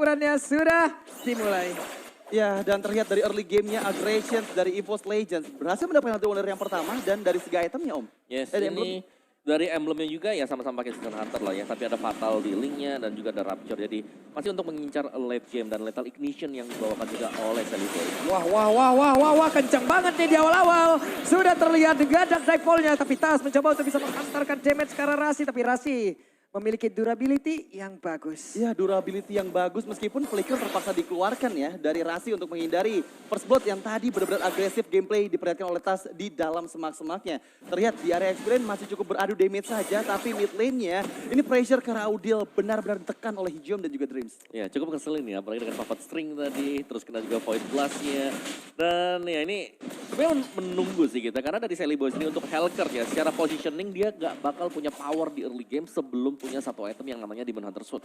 pertempurannya sudah dimulai. Ya, dan terlihat dari early game-nya Aggression dari EVOS Legends berhasil mendapatkan Hunter Wonder yang pertama dan dari segi itemnya Om. Yes, dari ini dari emblemnya juga ya sama-sama pakai Season Hunter lah ya. Tapi ada Fatal di linknya dan juga ada Rapture. Jadi masih untuk mengincar late game dan Lethal Ignition yang dibawakan juga oleh Celiboy. Wah, kencang banget nih di awal-awal. Sudah terlihat gadak Nightfall-nya, tapi Tas mencoba untuk bisa menghantarkan damage ke arah Rasi. Tapi Rasi memiliki durability yang bagus. Ya, durability yang bagus meskipun flicker terpaksa dikeluarkan ya dari Rasi untuk menghindari first blood yang tadi benar-benar agresif gameplay diperlihatkan oleh Tas di dalam semak-semaknya. Terlihat di area experience masih cukup beradu damage saja, tapi mid lane-nya ini pressure ke Raudil benar-benar ditekan oleh Hijiom dan juga Dreams. Ya cukup ngeselin ya, apalagi dengan Papa String tadi, terus kena juga Void Blast-nya. Dan ya ini sebenarnya menunggu sih kita, karena dari Celiboy sendiri untuk Hellcurt ya, secara positioning dia gak bakal punya power di early game sebelum punya satu item yang namanya Demon Hunter Suit.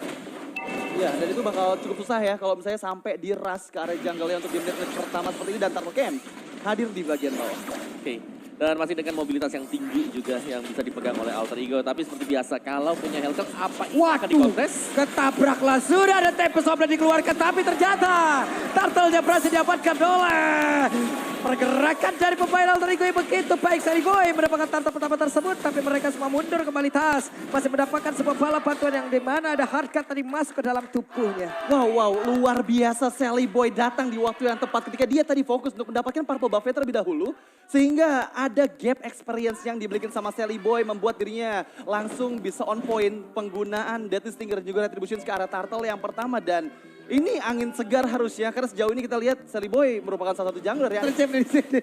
Ya, dan itu bakal cukup susah ya kalau misalnya sampai di rush ke area jungle-nya untuk game pertama seperti ini dan Turtle Camp hadir di bagian bawah. Oke. Dan masih dengan mobilitas yang tinggi juga yang bisa dipegang oleh Alter Ego. Tapi seperti biasa kalau punya Hellcurt apa ini akan dikontes? Ketabraklah, sudah ada Tempest of Blade dikeluarkan, tapi ternyata Turtle-nya berhasil didapatkan oleh pergerakan dari pemain Alter Ego yang begitu baik. Celiboy mendapatkan turtle pertama tersebut, tapi mereka semua mundur kembali. Tas masih mendapatkan sebuah bala bantuan yang dimana ada hardcut tadi masuk ke dalam tubuhnya. Wow, luar biasa Celiboy datang di waktu yang tepat ketika dia tadi fokus untuk mendapatkan purple buff terlebih dahulu. Sehingga ada gap experience yang diberikan sama Celiboy membuat dirinya langsung bisa on point penggunaan Deadly Stinger juga Retribution ke arah Turtle yang pertama. Dan ini angin segar harusnya karena sejauh ini kita lihat Celiboy merupakan salah satu jungler yang tercap di sini.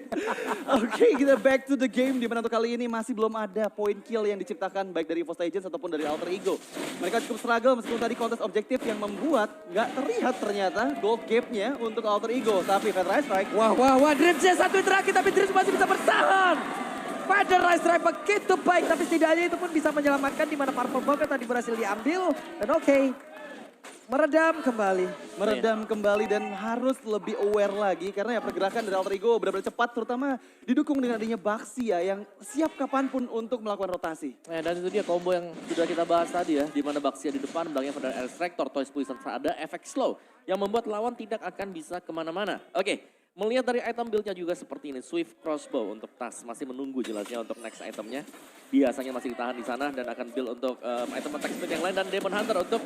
Oke, kita back to the game di mana untuk kali ini masih belum ada point kill yang diciptakan baik dari EVOS Legends ataupun dari Alter Ego. Mereka cukup struggle meskipun tadi kontes objektif yang membuat nggak terlihat ternyata gold gap-nya untuk Alter Ego. Tapi Fat Rise Strike. Wah, Dreams satu terakhir tapi Dreams masih bisa bertahan. Feather Rise Strike begitu baik, tapi setidaknya itu pun bisa menyelamatkan di mana Purple Bucket tadi berhasil diambil. Dan oke. Meredam kembali dan harus lebih aware lagi karena ya pergerakan dari Alter Ego benar-benar cepat terutama didukung dengan adanya Baxia yang siap kapanpun untuk melakukan rotasi. Dan itu dia combo yang sudah kita bahas tadi ya, di mana Baxia di depan, belakangnya Feather Air Strike, Tortoise Poison ada efek slow yang membuat lawan tidak akan bisa kemana-mana. Oke, melihat dari item build-nya juga seperti ini, Swift Crossbow untuk Tas masih menunggu jelasnya untuk next itemnya. Biasanya masih ditahan di sana dan akan build untuk item attack speed yang lain dan Demon Hunter untuk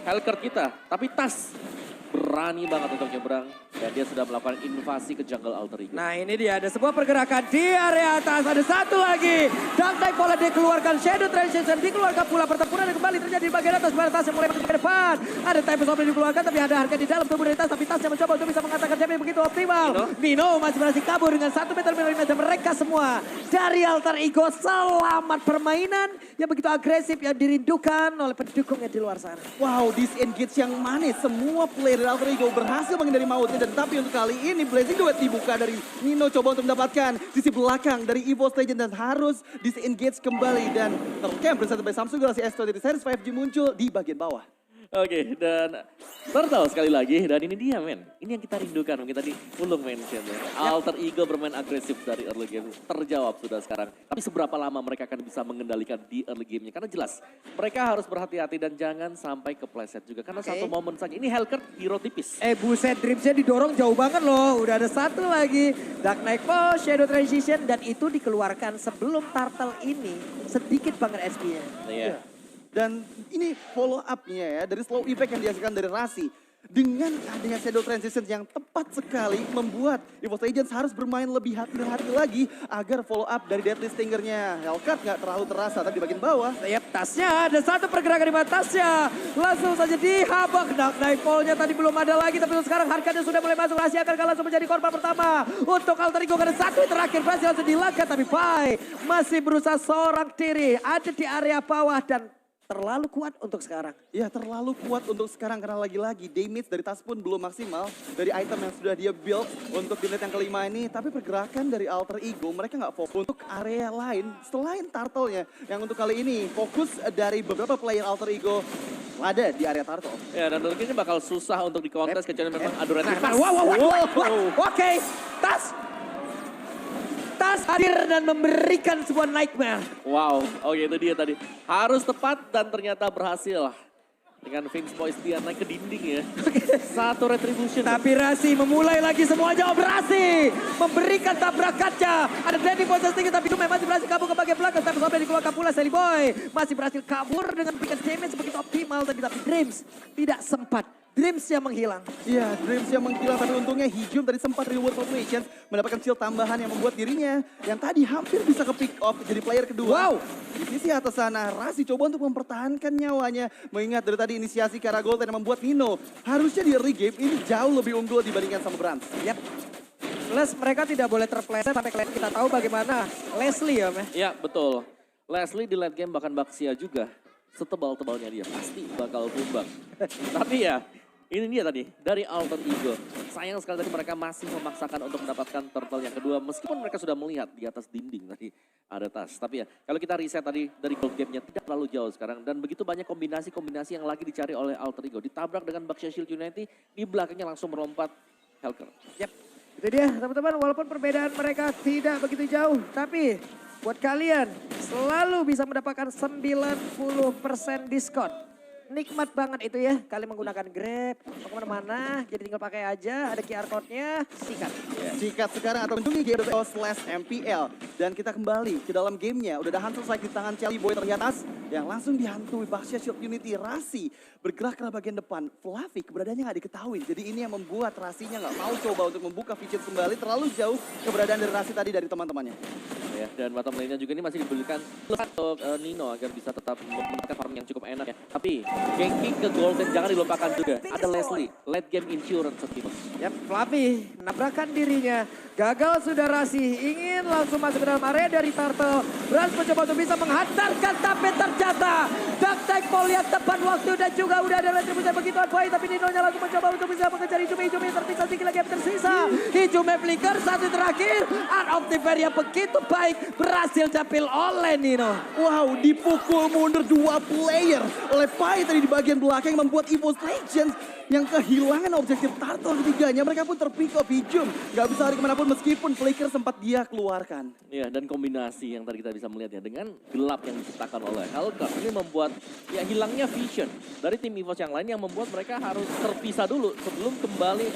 Hellcurt kita, tapi Tas berani banget untuk nyebrang dan dia sudah melakukan invasi ke jungle Alter Ego. Nah ini dia, ada sebuah pergerakan di area atas, ada satu lagi. Dark Knight Pola dikeluarkan, Shadow Transition dikeluarkan pula, pertempuran yang kembali terjadi di bagian atas. Tas yang mulai masuk ke depan, ada Tempest of Blade dikeluarkan tapi ada harga di dalam tubuh dari Tas. Tapi Tas yang mencoba untuk bisa mengatakan damage begitu optimal. Nino masih berhasil kabur dengan satu meter dan mereka semua dari Alter Ego selamat permainan yang begitu agresif yang dirindukan oleh pendukungnya di luar sana. Wow, disengage yang manis, semua player dari Alter Ego berhasil menghindari mautnya. Dan tapi untuk kali ini Blazing Duet dibuka dari Nino coba untuk mendapatkan sisi belakang dari EVOS Legends dan harus disengage kembali. Dan Turtle Camp bersatu by Samsung Galaxy S2 dari series 5G muncul di bagian bawah. Oke, dan Turtle sekali lagi, dan ini dia men. Ini yang kita rindukan, mungkin tadi Ulung mention ya. Alter Ego bermain agresif dari early game, terjawab sudah sekarang. Tapi seberapa lama mereka akan bisa mengendalikan di early game-nya? Karena jelas, mereka harus berhati-hati dan jangan sampai kepleset juga. Karena satu momen saja, ini Hellcurt hero tipis. Buset, Dreamsnya didorong jauh banget loh. Udah ada satu lagi, Dark Knight Fall, Shadow Transition, dan itu dikeluarkan sebelum Turtle ini sedikit banget SP-nya. Iya. Dan ini follow up-nya ya dari slow effect yang dihasilkan dari Rasi. Dengan adanya Shadow Transition yang tepat sekali membuat EVOS Legends harus bermain lebih hati-hati lagi agar follow up dari Deadly Stinger-nya Hellcurt nggak terlalu terasa tadi di bagian bawah. Tasnya ada satu pergerakan di tasnya. Langsung saja dihabak. Dark Knight Fall-nya tadi belum ada lagi, tapi sekarang harganya sudah mulai masuk. Rasi akan langsung menjadi korban pertama. Untuk Alter Ego ada satu terakhir berhasil langsung dilangkat, tapi Pai masih berusaha seorang diri ada di area bawah dan terlalu kuat untuk sekarang. Ya terlalu kuat untuk sekarang karena lagi-lagi damage dari Tas pun belum maksimal dari item yang sudah dia build untuk di menit yang kelima ini. Tapi pergerakan dari Alter Ego mereka nggak fokus untuk area lain selain Turtle-nya. Yang untuk kali ini fokus dari beberapa player Alter Ego ada di area Turtle. Ya dan mungkin ini bakal susah untuk dikontes kecuali memang adu retribusi. Oke, Tas hadir dan memberikan sebuah nightmare. Wow, oke itu dia tadi. Harus tepat dan ternyata berhasil. Dengan Vince Boys dia naik ke dinding ya. Satu retribution. Tapi Rasi memulai lagi semuanya operasi. Memberikan tabrak kaca. Ada Danny Boys tinggi tapi Jume masih berhasil kabur ke bagian belakang. Tapi sampai dikeluarkan pula Sally Boy. Masih berhasil kabur dengan pick damage begitu optimal. Tapi Dreams tidak sempat. Dreams yang menghilang. Iya, Dreams yang menghilang, tapi untungnya Hijum tadi sempat reward formations, mendapatkan shield tambahan yang membuat dirinya yang tadi hampir bisa ke pick off jadi player kedua. Wow. Di sisi atas sana, Rasi coba untuk mempertahankan nyawanya. Mengingat dari tadi inisiasi ke arah Golden yang membuat Nino harusnya di early game ini jauh lebih unggul dibandingkan sama Brand. Yap. Plus mereka tidak boleh terpleset sampai kita tahu bagaimana Leslie ya, Meh. Ya, betul. Leslie di late game bahkan Baxia juga setebal-tebalnya dia pasti bakal tumbang. Tapi ya, ini dia tadi, dari Alter Ego. Sayang sekali tadi mereka masih memaksakan untuk mendapatkan turtle yang kedua. Meskipun mereka sudah melihat di atas dinding tadi ada tas. Tapi ya, kalau kita riset tadi dari gold game-nya tidak terlalu jauh sekarang. Dan begitu banyak kombinasi-kombinasi yang lagi dicari oleh Alter Ego. Ditabrak dengan Baxia Shield Unity, di belakangnya langsung merompat Helker. Yap, itu dia teman-teman. Walaupun perbedaan mereka tidak begitu jauh. Tapi buat kalian selalu bisa mendapatkan 90% diskon. Nikmat banget itu ya, kalian menggunakan Grab, mau kemana-mana, jadi tinggal pakai aja, ada QR code-nya, sikat. Sikat sekarang atau kunjungi game.co/MPL. Dan kita kembali ke dalam gamenya, udah ada Hunter Strike di tangan Sally Boy terlihat yang langsung dihantui Baxia Shield Unity. Rasi bergerak ke bagian depan, Fluffy keberadaannya nggak diketahui. Jadi ini yang membuat Rasinya nggak mau coba untuk membuka feature kembali, terlalu jauh keberadaan dari Rasi tadi dari teman-temannya. Ya, dan bottom lane-nya juga ini masih diberikan untuk Nino agar bisa tetap memiliki farm yang cukup enak ya. Tapi ganking ke Golden jangan dilupakan juga. Ada Leslie, late game insurance. Yap, Fluffy nabrakan dirinya. Gagal sudah Rasi, ingin langsung masuk ke dalam area dari Turtle. Brans mencoba untuk bisa menghantarkan tapi ternyata Dark Ball lihat tepat waktu dan juga udah ada retribusi begitu baik. Tapi Nino-nya langsung mencoba untuk bisa mengejar Hijumi yang terpisah sedikit lagi yang tersisa. Hijumi flicker, satu terakhir. Art of the Fair yang begitu baik berhasil capil oleh Nino. Wow, dipukul mundur dua player oleh Pai tadi di bagian belakang yang membuat EVOS Legends yang kehilangan objektif Turtle ketiganya. Mereka pun terpick off Hijum. Gak bisa lari kemanapun meskipun flicker sempat dia keluarkan. Ya, dan kombinasi yang tadi kita bisa melihatnya dengan gelap yang diciptakan oleh Helker. Ini membuat ya hilangnya vision dari tim EVOS yang lain yang membuat mereka harus terpisah dulu sebelum kembali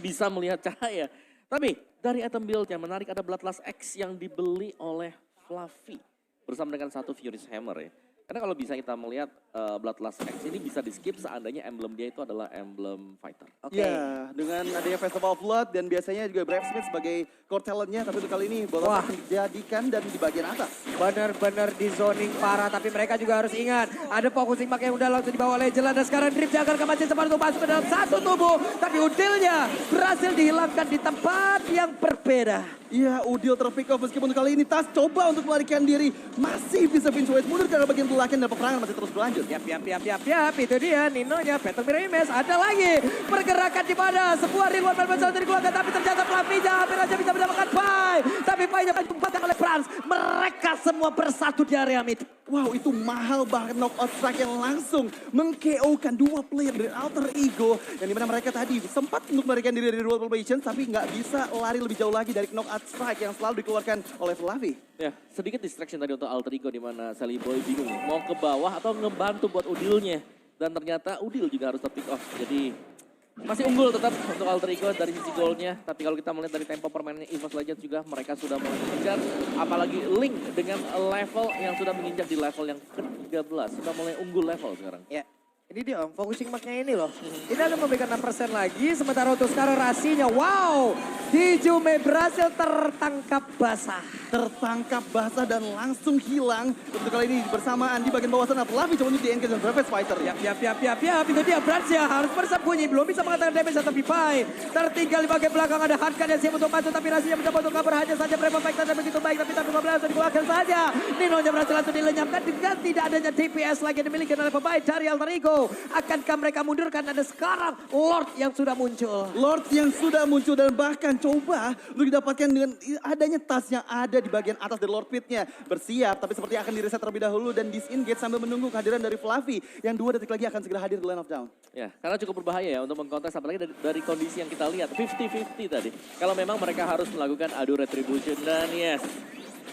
bisa melihat cahaya. Tapi dari item build yang menarik ada Bloodlust X yang dibeli oleh Fluffy bersama dengan satu Furious Hammer ya. Karena kalau bisa kita melihat Bloodlust X ini bisa di skip seandainya emblem dia itu adalah emblem fighter. Oke. Ya, dengan adanya Festival of Blood dan biasanya juga Brave Smith sebagai core talentnya, tapi untuk kali ini bola dijadikan dan di bagian atas. Benar-benar di zoning parah, tapi mereka juga harus ingat ada focusing mark yang udah langsung dibawa oleh Jelan dan sekarang Drip jaga masih sempat untuk masuk ke dalam satu tubuh, tapi Udilnya berhasil dihilangkan di tempat yang berbeda. Iya, Udil terpick off meskipun untuk kali ini Tas coba untuk melarikan diri. Masih bisa Vince Wade mundur karena bagian belakang dan peperangan masih terus berlanjut. Yap, itu dia Nino-nya, Peter Mirames. Ada lagi pergerakan di mana sebuah reward berbeda dari keluarga, tapi ternyata Fluffy-nya hampir aja bisa mendapatkan Pai. Tapi Pai-nya ditumpahkan oleh Franz. Mereka semua bersatu di area mid. Wow, itu mahal banget knockout strike yang langsung meng-KO-kan dua player dari Alter Ego. Yang dimana mereka tadi sempat untuk melarikan diri dari Dual Probation, tapi nggak bisa lari lebih jauh lagi dari knockout strike yang selalu dikeluarkan oleh Fluffy. Ya, sedikit distraction tadi untuk Alter Ego di mana Sally Boy bingung mau ke bawah atau ngebantu buat Udilnya. Dan ternyata Udil juga harus ter-pick off. Jadi masih unggul tetap untuk Alter Ego dari sisi goalnya. Tapi kalau kita melihat dari tempo permainannya EVOS Legends juga mereka sudah mulai mengejar. Apalagi Link dengan level yang sudah menginjak di level yang ke-13. Sudah mulai unggul level sekarang. Ya. Ini dia om, focusing marknya ini loh. Ini ada memberikan 6% lagi, sementara untuk sekarang Rasinya, wow. Hijumi berhasil tertangkap basah. Tertangkap basah dan langsung hilang. Untuk kali ini bersamaan di bagian bawah sana, Fluffy coba untuk di-engage dengan Breakfast Fighter. Yap, itu dia Brancia harus bersembunyi, belum bisa mengatakan damage tapi Pai. Tertinggal di bagian belakang ada Hankan yang siap untuk masuk, tapi Rasinya mencoba untuk kabur hanya saja Breakfast Fighter dan begitu baik, tapi 15 langsung dikeluarkan saja. Nino-nya berhasil langsung dilenyapkan dengan tidak adanya DPS lagi yang dimiliki oleh pemain dari Alter Ego. Akankah mereka mundurkan? Ada sekarang Lord yang sudah muncul. Lord yang sudah muncul dan bahkan coba untuk didapatkan dengan adanya tas yang ada di bagian atas dari Lord Pit-nya. Bersiap, tapi seperti akan direset terlebih dahulu dan disengage sambil menunggu kehadiran dari Fluffy yang 2 detik lagi akan segera hadir di Land of Down. Ya, karena cukup berbahaya ya untuk mengkontes apalagi dari kondisi yang kita lihat. 50-50 tadi. Kalau memang mereka harus melakukan adu retribution dan yes.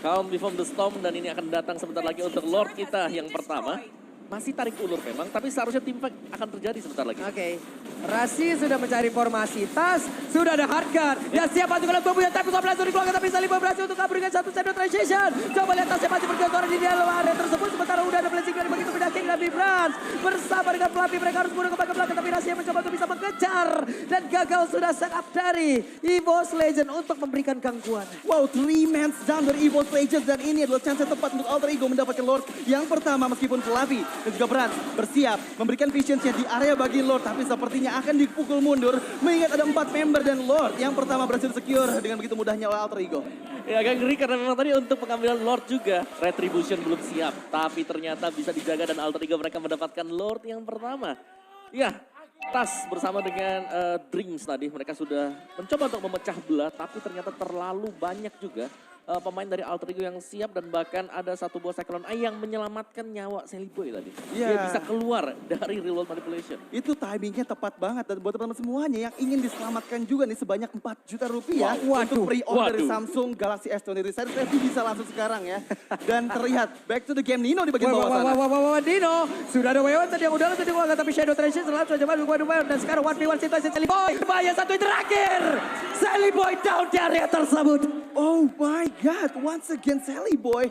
Calm before the storm dan ini akan datang sebentar lagi untuk Lord kita yang pertama. masih tarik ulur memang, tapi seharusnya team fight akan terjadi sebentar lagi. Oke. Rasi sudah mencari formasi. Tas sudah ada hardgun. Dan siapa juga bumbu yang tapi langsung dikeluarkan. Tapi Sally Boy berhasil untuk kabur dengan satu shadow transition. Coba lihat Tasnya masih bergetar di dalam area tersebut. Sementara udah ada blessing dari begitu pindah King dan Vibrance. Bersama dengan Fluffy mereka harus mundur ke belakang. Tapi Rasi yang mencoba untuk bisa mengejar. Dan gagal sudah set up dari EVOS Legend untuk memberikan gangguan. Wow, 3 man down dari EVOS Legends dan ini adalah chance yang tepat untuk Alter Ego mendapatkan Lord yang pertama meskipun Fluffy dan juga Brans bersiap memberikan visionsnya di area bagian Lord tapi sepertinya akan dipukul mundur mengingat ada 4 member dan Lord yang pertama berhasil secure dengan begitu mudahnya oleh Alter Ego. Ya agak ngeri karena memang tadi untuk pengambilan Lord juga Retribution belum siap, tapi ternyata bisa dijaga dan Alter Ego mereka mendapatkan Lord yang pertama. Ya, Tas bersama dengan Dreams tadi mereka sudah mencoba untuk memecah belah tapi ternyata terlalu banyak juga pemain dari Alter Ego yang siap dan bahkan ada satu buah Cyclone Eye yang menyelamatkan nyawa Sally Boy tadi. Iya. Dia bisa keluar dari real world manipulation. Itu timingnya tepat banget dan buat teman-teman semuanya yang ingin diselamatkan juga nih sebanyak 4 juta rupiah untuk pre-order dari Samsung Galaxy S23 Series S bisa langsung sekarang ya. Dan terlihat back to the game Nino di bagian bawah sana. Wah, Dino. Sudah ada Wewan tadi yang udah langsung dikeluarkan. Tapi Shadow Transition selalu coba dua dan sekarang 1v1 situasi Sally Boy. Bahaya satu yang terakhir. Sally Boy down di area tersebut. Oh my God, once again Sally Boy.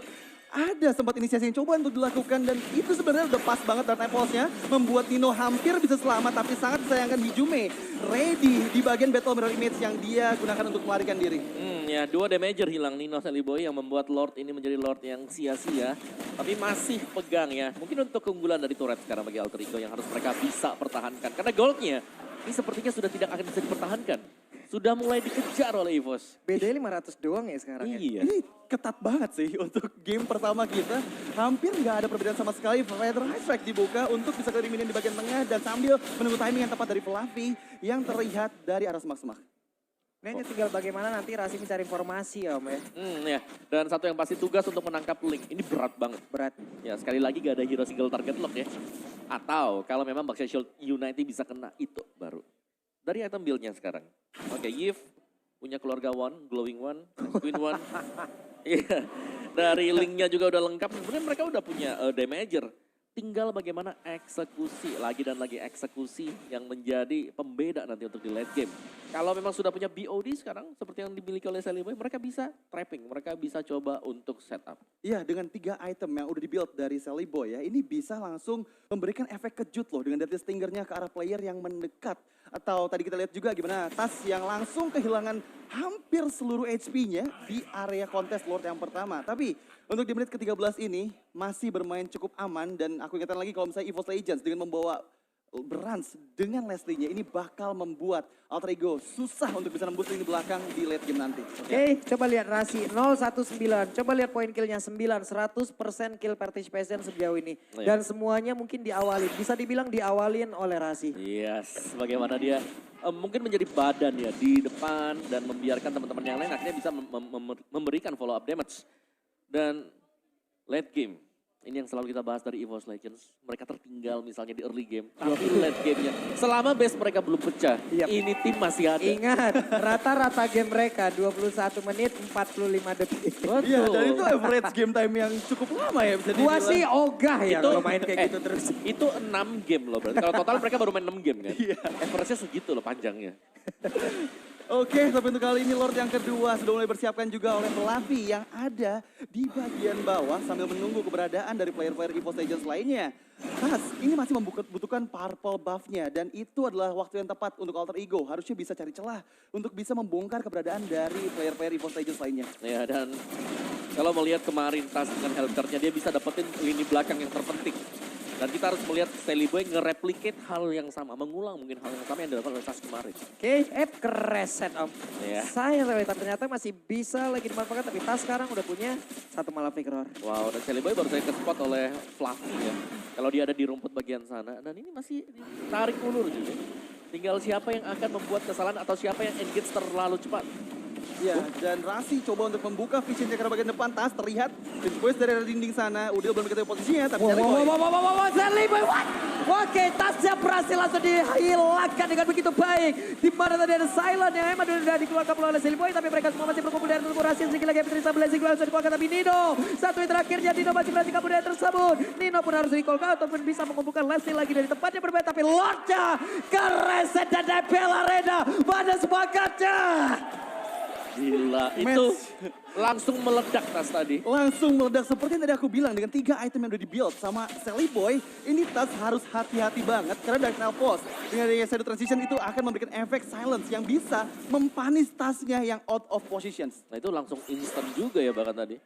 Ada sempat inisiasi yang coba untuk dilakukan dan itu sebenarnya udah pas banget Dark Knight Pulse-nya. Membuat Nino hampir bisa selamat tapi sangat disayangkan Hijume. Ready di bagian Battle Mirror Image yang dia gunakan untuk melarikan diri. Ya 2 damager hilang Nino Sally Boy yang membuat Lord ini menjadi Lord yang sia-sia. Tapi masih pegang ya. Mungkin untuk keunggulan dari turret sekarang bagi Alter Ego yang harus mereka bisa pertahankan. Karena goldnya ini sepertinya sudah tidak akan bisa dipertahankan. Sudah mulai dikejar oleh EVOS. BD 500 doang ya sekarang ya. Iya. Ini ketat banget sih untuk game pertama kita. Hampir nggak ada perbedaan sama sekali. Feather High Strike dibuka untuk bisa clear minion di bagian tengah. Dan sambil menunggu timing yang tepat dari Fluffy yang terlihat dari arah semak-semak. Ini hanya tinggal bagaimana nanti Rasi mencari informasi ya Om ya. Ya. Dan satu yang pasti tugas untuk menangkap Link. Ini berat banget. Berat. Ya sekali lagi gak ada hero single target lock ya. Atau kalau memang Baxia Shield United bisa kena itu baru. Dari item build-nya sekarang. Oke, Yves punya keluarga One, Glowing One, Queen One. Iya, dari Link-nya juga udah lengkap. Sebenarnya mereka udah punya damager. Tinggal bagaimana eksekusi, lagi dan lagi eksekusi yang menjadi pembeda nanti untuk di late game. Kalau memang sudah punya BOD sekarang, seperti yang dimiliki oleh Sally Boy, mereka bisa trapping, mereka bisa coba untuk setup. Iya, dengan 3 item yang udah dibuild dari Sally Boy ya, ini bisa langsung memberikan efek kejut loh dengan Deadly Stinger-nya ke arah player yang mendekat. Atau tadi kita lihat juga gimana Tas yang langsung kehilangan hampir seluruh HP-nya di area kontes Lord yang pertama. Tapi untuk di menit ke-13 ini masih bermain cukup aman dan aku ingatkan lagi kalau misalnya EVOS Legends dengan membawa Brans dengan Leslie-nya ini bakal membuat Alter Ego susah untuk bisa nembus lini belakang di late game nanti. Oke, coba lihat Rasi 019. Coba lihat poin killnya 9. 100% kill participation sejauh ini. Dan semuanya mungkin diawalin. Bisa dibilang diawalin oleh Rasi. Yes, bagaimana dia mungkin menjadi badan ya di depan dan membiarkan teman-teman yang lain akhirnya bisa memberikan follow up damage. Dan late game. Ini yang selalu kita bahas dari EVOS Legends. Mereka tertinggal misalnya di early game. Tapi late gamenya. Selama base mereka belum pecah. Ini tim masih ada. Ingat, rata-rata game mereka 21 menit 45 detik. Iya, dan itu average game time yang cukup lama ya bisa dibilang. Gua sih ogah ya kalau main kayak gitu terus. Itu 6 game loh berarti. Kalau total mereka baru main 6 game kan. Average-nya segitu loh panjangnya. Oke, tapi untuk kali ini Lord yang kedua sudah mulai bersiapkan juga oleh Fluffy yang ada di bagian bawah sambil menunggu keberadaan dari player-player EVOS Legends lainnya. Tas, ini masih membutuhkan purple buff-nya dan itu adalah waktu yang tepat untuk Alter Ego. Harusnya bisa cari celah untuk bisa membongkar keberadaan dari player-player EVOS Legends lainnya. Ya dan kalau melihat kemarin Tas dengan healthcare-nya dia bisa dapetin lini belakang yang terpenting. Dan kita harus melihat Sally Boy nge-replicate hal yang sama. Mengulang mungkin hal yang sama yang dilakukan oleh Tas kemarin. Oke, kereset Om. Iya. Saya tapi ternyata masih bisa lagi dimanfaatkan. Tapi Tas sekarang udah punya satu Malefic Roar. Wow, dan Sally Boy baru saja ke-spot oleh Fluffy ya. Kalau dia ada di rumput bagian sana. Dan ini masih tarik ulur juga. Tinggal siapa yang akan membuat kesalahan atau siapa yang engage terlalu cepat. Ya, dan Rasi coba untuk membuka vision checker bagian depan. Tas terlihat Boys dari dinding sana. Udil belum diketahui posisinya, tapi Sally Boy, what? Oke, tasnya berhasil langsung dihilangkan dengan begitu baik. Di mana tadi ada Silent yang emang sudah dikeluarkan oleh Sally Boy, tapi mereka semua masih berkumpul dari tubuh Rasi. Sedikit lagi Petri Blazing langsung dikeluarkan, tapi Nino. Satu yang terakhirnya Nino masih berhasil kabur dari tersebut. Nino pun harus recall ataupun bisa mengumpulkan Leslie lagi dari tempatnya berbeda. Tapi Lordnya ke Reset dan Debel Arena pada semangatnya. Gila, itu langsung meledak Tas tadi. langsung meledak seperti yang tadi aku bilang dengan 3 item yang udah di-build sama Sally Boy. Ini Tas harus hati-hati banget karena Dark Nail Pulse dengan adanya Shadow Transition itu akan memberikan efek silence yang bisa mempanis tasnya yang out of positions. Nah itu langsung instant juga ya bahkan tadi.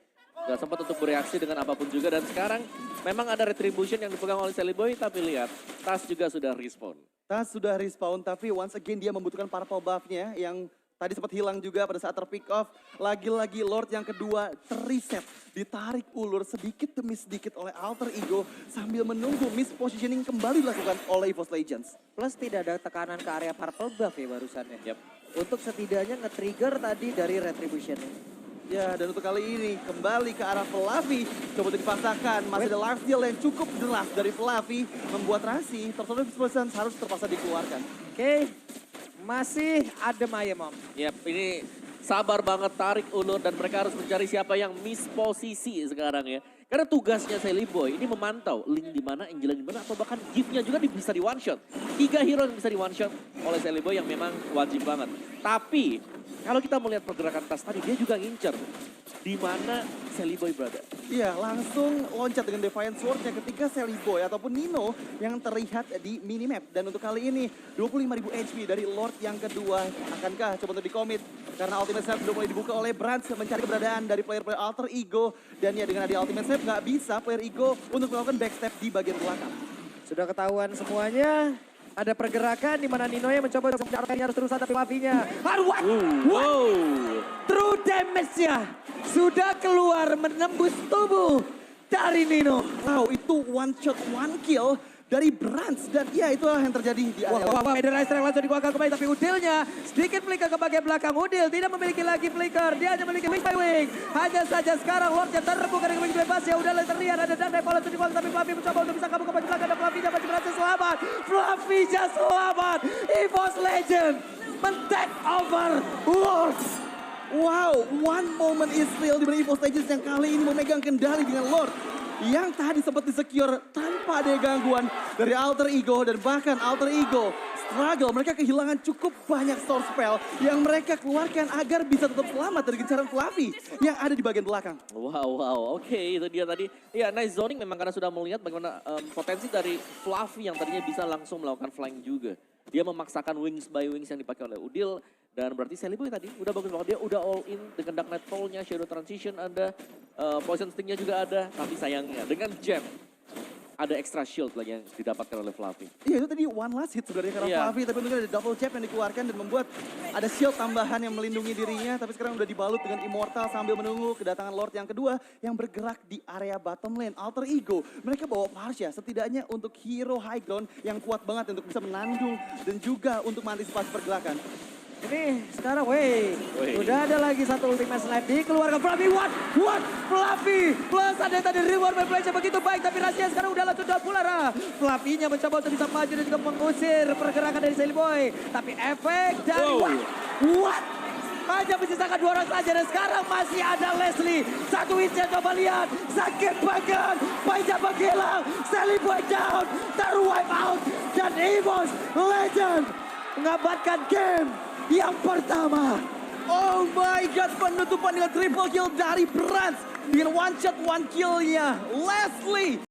Gak sempat untuk bereaksi dengan apapun juga. Dan sekarang memang ada retribution yang dipegang oleh Sally Boy. Tapi lihat, Tas juga sudah respawn. Tas sudah respawn tapi once again dia membutuhkan purple buff-nya yang tadi sempat hilang juga pada saat terpick off. Lagi-lagi Lord yang kedua terreset, ditarik ulur sedikit demi sedikit oleh Alter Ego sambil menunggu mispositioning kembali dilakukan oleh EVOS Legends. Plus tidak ada tekanan ke area purple buff ya barusannya. Yap. Untuk setidaknya nge-trigger tadi dari retribution. Ya, dan untuk kali ini kembali ke arah Fluffy. Coba untuk dipaksakan, masih ada life steal yang cukup jelas dari Fluffy. Membuat Rasi, tersorot harus terpaksa dikeluarkan. Oke, masih ada Maya Mom. Yap, ini sabar banget tarik ulur dan mereka harus mencari siapa yang misposisi sekarang ya. Karena tugasnya Sally Boy ini memantau Link di mana, Angela di mana, atau bahkan Gift-nya juga bisa di one shot. 3 hero yang bisa di one shot oleh Sally Boy yang memang wajib banget. Tapi kalau kita melihat pergerakan Tas tadi, dia juga ngincer di mana Sally Boy berada. Iya, langsung loncat dengan Defiant Sword-nya ketika Sally Boy ataupun Nino yang terlihat di minimap. Dan untuk kali ini 25.000 HP dari Lord yang kedua. Akankah coba untuk di-commit? Karena Ultimate Snap sudah mulai dibuka oleh Brands mencari keberadaan dari player-player Alter Ego. Dan ya dengan ada Ultimate Snap nggak bisa player Ego untuk melakukan backstep di bagian belakang. Sudah ketahuan semuanya. Ada pergerakan di mana Nino yang mencoba untuk mencari harus terusan tapi Fluffy-nya. What? Wow. True damage-nya sudah keluar menembus tubuh dari Nino. Wow, itu one shot, one kill dari Brands. Dan ya itulah yang terjadi di area. Wah, Ederlizer langsung dikeluarkan kembali tapi Udilnya sedikit flicker ke bagian belakang. Udil tidak memiliki lagi flicker, dia hanya memiliki wing by wing. Hanya saja sekarang Lordnya terbuka dengan begitu bebas ya. Udah terlihat ada Dark Knight langsung dikeluarkan tapi Fluffy mencoba untuk bisa kabur ke bagian belakang dan Fluffy-nya masih berhasil selamat. Fluffy-nya selamat. EVOS Legend men-take over Lord. Wow, one moment is still di mana EVOS Legends yang kali ini memegang kendali dengan Lord. Yang tadi sempat di-secure tanpa ada gangguan dari Alter Ego dan bahkan Alter Ego struggle. Mereka kehilangan cukup banyak source spell yang mereka keluarkan agar bisa tetap selamat dari gencaran Fluffy yang ada di bagian belakang. Wow. Oke, itu dia tadi. Ya, nice zoning memang karena sudah melihat bagaimana potensi dari Fluffy yang tadinya bisa langsung melakukan flying juga. Dia memaksakan wings by wings yang dipakai oleh Udil. Dan berarti Sally Boy tadi udah bagus banget. Dia udah all in dengan Dark Knight Toll-nya, Shadow Transition ada, Poison Sting-nya juga ada. Tapi sayangnya dengan Gem ada extra shield lagi yang didapatkan oleh Fluffy. Iya itu tadi one last hit sebenarnya karena Fluffy. Tapi untungnya ada double jab yang dikeluarkan dan membuat ada shield tambahan yang melindungi dirinya. Tapi sekarang udah dibalut dengan Immortal sambil menunggu kedatangan Lord yang kedua yang bergerak di area bottom lane. Alter Ego, mereka bawa Parsha setidaknya untuk hero high ground yang kuat banget untuk bisa menandung dan juga untuk mengantisipasi pergerakan. Ini sekarang, udah ada lagi satu ultimate slap dikeluarkan Fluffy. What? Fluffy plus ada tadi reward by play begitu baik tapi rahasia sekarang udah langsung pular. Fluffy-nya mencoba untuk bisa maju dan juga mengusir pergerakan dari Sally Boy. Tapi efek dari what? Hanya menyisakan 2 orang saja dan sekarang masih ada Leslie. Satu hitsnya coba lihat. Sakit banget. Banyak menghilang. Sally Boy down. Terwipe out. Dan EVOS Legend mengabatkan game yang pertama. Oh my god, penutupan dengan triple kill dari Brands. Dengan one shot, one kill-nya Leslie.